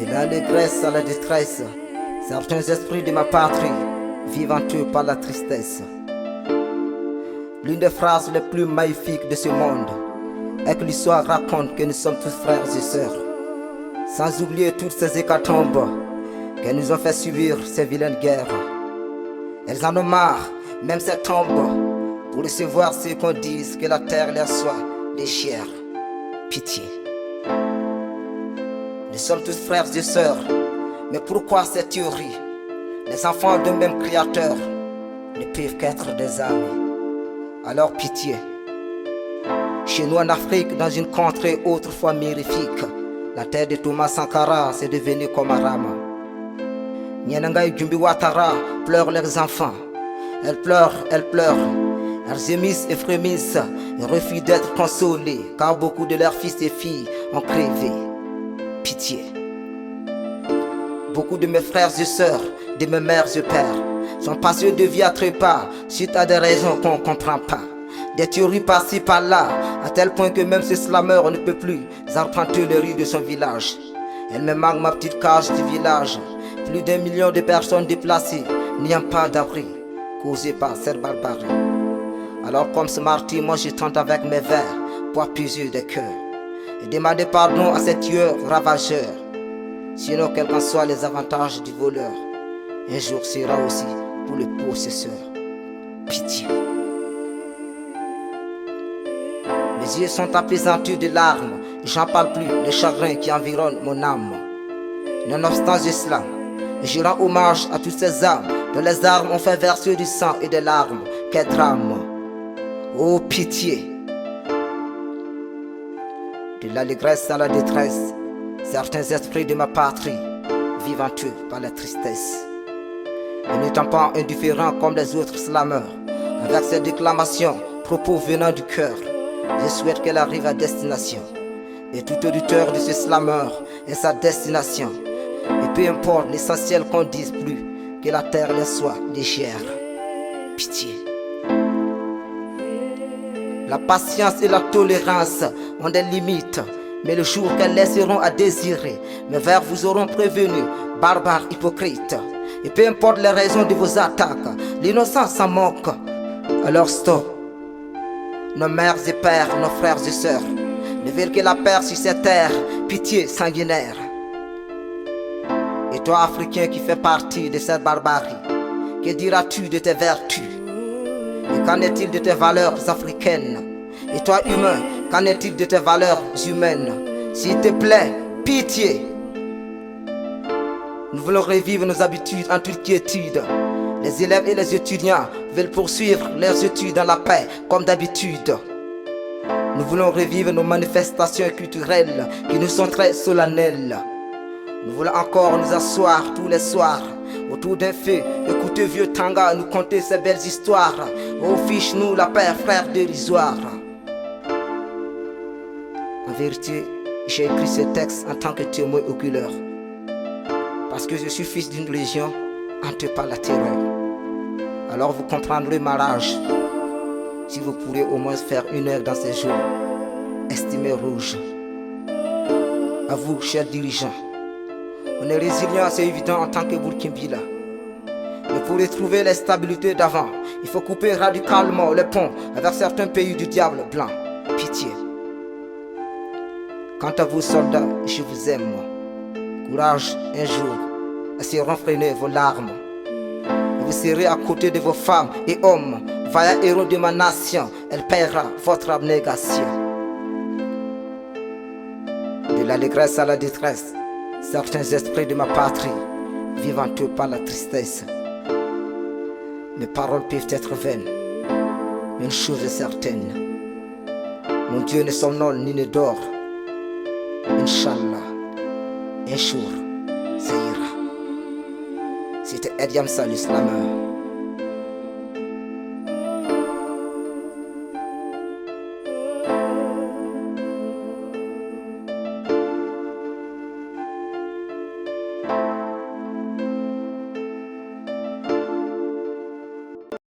De l'allégresse à la détresse, certains esprits de ma patrie vivent en eux par la tristesse. L'une des phrases les plus magnifiques de ce monde est que l'histoire raconte que nous sommes tous frères et sœurs. Sans oublier toutes ces hécatombes qu'elles nous ont fait subir ces vilaines guerres. Elles en ont marre, même ces tombes, pour recevoir ce qu'on dise que la terre leur soit légère. Pitié. Nous sommes tous frères et sœurs, mais pourquoi cette théorie? Les enfants d'un même créateur ne peuvent qu'être des amis. Alors pitié. Chez nous en Afrique, dans une contrée autrefois mirifique, la terre de Thomas Sankara s'est devenue comme Arama. Nyananga et Jumbi Ouattara pleurent leurs enfants. Elles pleurent, elles gémissent et frémissent et refusent d'être consolées, car beaucoup de leurs fils et filles ont crevé. Pitié. Beaucoup de mes frères et sœurs, de mes mères et pères, sont passés de vie à trépas suite à des raisons qu'on ne comprend pas. Des théories par-ci par-là, à tel point que même ce slameur ne peut plus arpenter les rues de son village. Elle me manque ma petite cage du village. Plus d'1 million de personnes déplacées n'ayant pas d'abri, causé par cette barbarie. Alors comme ce martyr, moi je tente avec mes vers pour apaiser des cœurs et demander pardon à ces tueurs ravageurs. Sinon, quels qu'en soient les avantages du voleur, un jour sera aussi pour le possesseur. Pitié. Mes yeux sont apaisantis de larmes, j'en parle plus, le chagrin qui environne mon âme. Nonobstant cela, je rends hommage à toutes ces âmes dont les armes ont fait verser du sang et des larmes. Quel drame! Oh pitié! De l'allégresse à la détresse, certains esprits de ma patrie vivent en eux par la tristesse. Et n'étant pas indifférents comme les autres slameurs, avec ces déclamations, propos venant du cœur, je souhaite qu'elle arrive à destination. Et tout auditeur de ce slameur est sa destination. Et peu importe l'essentiel qu'on dise plus, que la terre les soit légère. Pitié. La patience et la tolérance ont des limites, mais le jour qu'elles laisseront à désirer, mes vers vous auront prévenu, barbares hypocrites. Et peu importe les raisons de vos attaques, l'innocence s'en moque. Alors stop. Nos mères et pères, nos frères et sœurs ne veulent que la paix sur cette terre, pitié sanguinaire. Et toi, Africain qui fais partie de cette barbarie, que diras-tu de tes vertus? Et qu'en est-il de tes valeurs africaines? Et toi, humain, qu'en est-il de tes valeurs humaines? S'il te plaît, pitié. Nous voulons revivre nos habitudes en toute quiétude. Les élèves et les étudiants veulent poursuivre leurs études dans la paix, comme d'habitude. Nous voulons revivre nos manifestations culturelles qui nous sont très solennelles. Nous voulons encore nous asseoir tous les soirs autour d'un feu, écouter vieux Tanga nous conter ces belles histoires. Oh, fiche-nous la paix, frère dérisoire. En vérité, j'ai écrit ce texte en tant que témoin oculaire, parce que je suis fils d'une légion hantée par la terreur. Alors vous comprendrez ma rage, si vous pourrez au moins faire 1 heure dans ces jours, estimés rouges. À vous, chers dirigeants, on est résilient, c'est évident en tant que Burkinabé. Mais pour retrouver la stabilité d'avant, il faut couper radicalement les ponts avec certains pays du diable blanc. Pitié. Quant à vous, soldats, je vous aime. Courage un jour à se renfreiner vos larmes. Vous serez à côté de vos femmes et hommes, vaillants héros de ma nation, elle paiera votre abnégation. De l'allégresse à la détresse, certains esprits de ma patrie vivent en eux par la tristesse. Mes paroles peuvent être vaines, mais une chose est certaine, mon Dieu ne somnole ni ne dort. Inch'Allah, un jour, ça ira. C'était Ediam Salis, la main.